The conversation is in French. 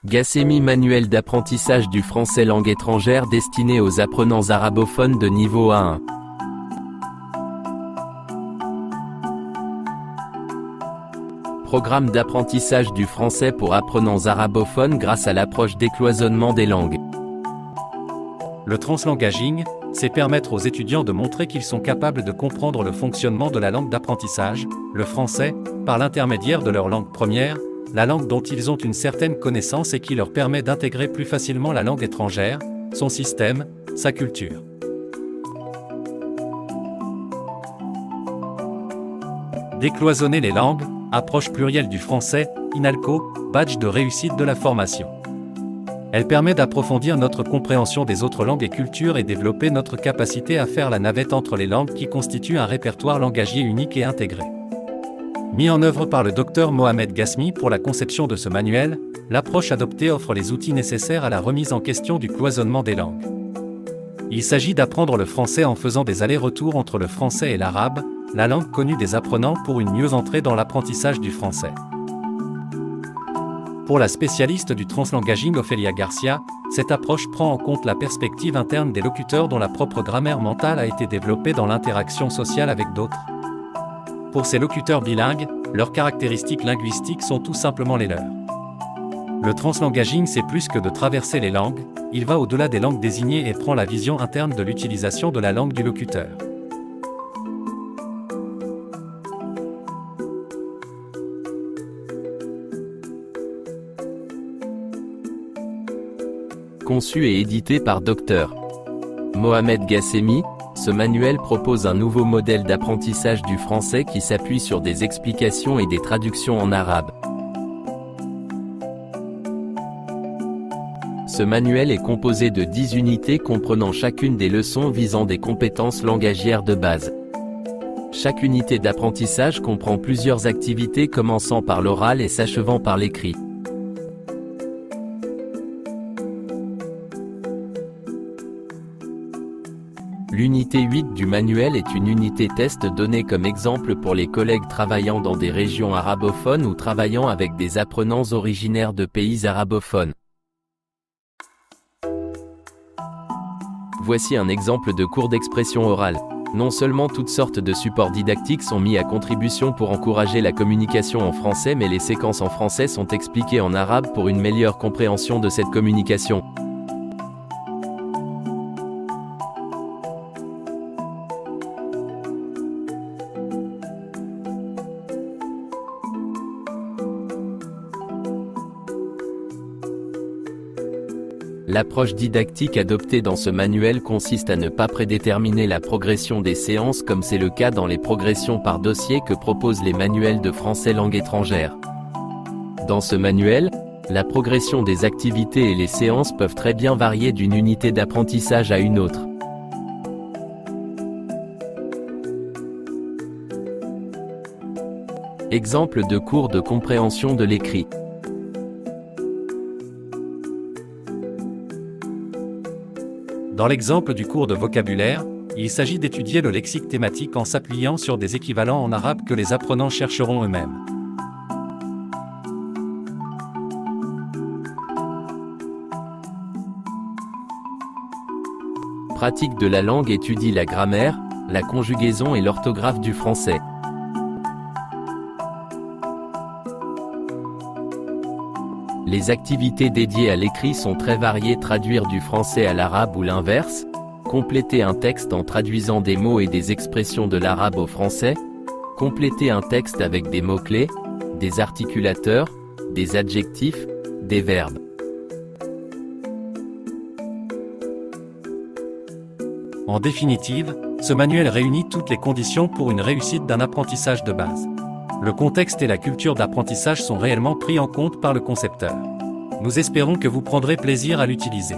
Gassemi, manuel d'apprentissage du français langue étrangère destiné aux apprenants arabophones de niveau A1. Programme d'apprentissage du français pour apprenants arabophones grâce à l'approche décloisonnement des langues. Le translangaging, c'est permettre aux étudiants de montrer qu'ils sont capables de comprendre le fonctionnement de la langue d'apprentissage, le français, par l'intermédiaire de leur langue première, la langue dont ils ont une certaine connaissance et qui leur permet d'intégrer plus facilement la langue étrangère, son système, sa culture. Décloisonner les langues, approche plurielle du français, INALCO, badge de réussite de la formation. Elle permet d'approfondir notre compréhension des autres langues et cultures et développer notre capacité à faire la navette entre les langues qui constituent un répertoire langagier unique et intégré. Mis en œuvre par le Dr Mohamed Gassemi pour la conception de ce manuel, l'approche adoptée offre les outils nécessaires à la remise en question du cloisonnement des langues. Il s'agit d'apprendre le français en faisant des allers-retours entre le français et l'arabe, la langue connue des apprenants pour une mieux entrée dans l'apprentissage du français. Pour la spécialiste du translangaging Ophélia Garcia, cette approche prend en compte la perspective interne des locuteurs dont la propre grammaire mentale a été développée dans l'interaction sociale avec d'autres. Pour ces locuteurs bilingues, leurs caractéristiques linguistiques sont tout simplement les leurs. Le translangaging, c'est plus que de traverser les langues, il va au-delà des langues désignées et prend la vision interne de l'utilisation de la langue du locuteur. Conçu et édité par Dr Mohamed Gassemi, ce manuel propose un nouveau modèle d'apprentissage du français qui s'appuie sur des explications et des traductions en arabe. Ce manuel est composé de 10 unités comprenant chacune des leçons visant des compétences langagières de base. Chaque unité d'apprentissage comprend plusieurs activités commençant par l'oral et s'achevant par l'écrit. L'unité 8 du manuel est une unité test donnée comme exemple pour les collègues travaillant dans des régions arabophones ou travaillant avec des apprenants originaires de pays arabophones. Voici un exemple de cours d'expression orale. Non seulement toutes sortes de supports didactiques sont mis à contribution pour encourager la communication en français, mais les séquences en français sont expliquées en arabe pour une meilleure compréhension de cette communication. L'approche didactique adoptée dans ce manuel consiste à ne pas prédéterminer la progression des séances comme c'est le cas dans les progressions par dossier que proposent les manuels de français langue étrangère. Dans ce manuel, la progression des activités et les séances peuvent très bien varier d'une unité d'apprentissage à une autre. Exemple de cours de compréhension de l'écrit. Dans l'exemple du cours de vocabulaire, il s'agit d'étudier le lexique thématique en s'appuyant sur des équivalents en arabe que les apprenants chercheront eux-mêmes. Pratique de la langue étudie la grammaire, la conjugaison et l'orthographe du français. Les activités dédiées à l'écrit sont très variées: traduire du français à l'arabe ou l'inverse, compléter un texte en traduisant des mots et des expressions de l'arabe au français, compléter un texte avec des mots-clés, des articulateurs, des adjectifs, des verbes. En définitive, ce manuel réunit toutes les conditions pour une réussite d'un apprentissage de base. Le contexte et la culture d'apprentissage sont réellement pris en compte par le concepteur. Nous espérons que vous prendrez plaisir à l'utiliser.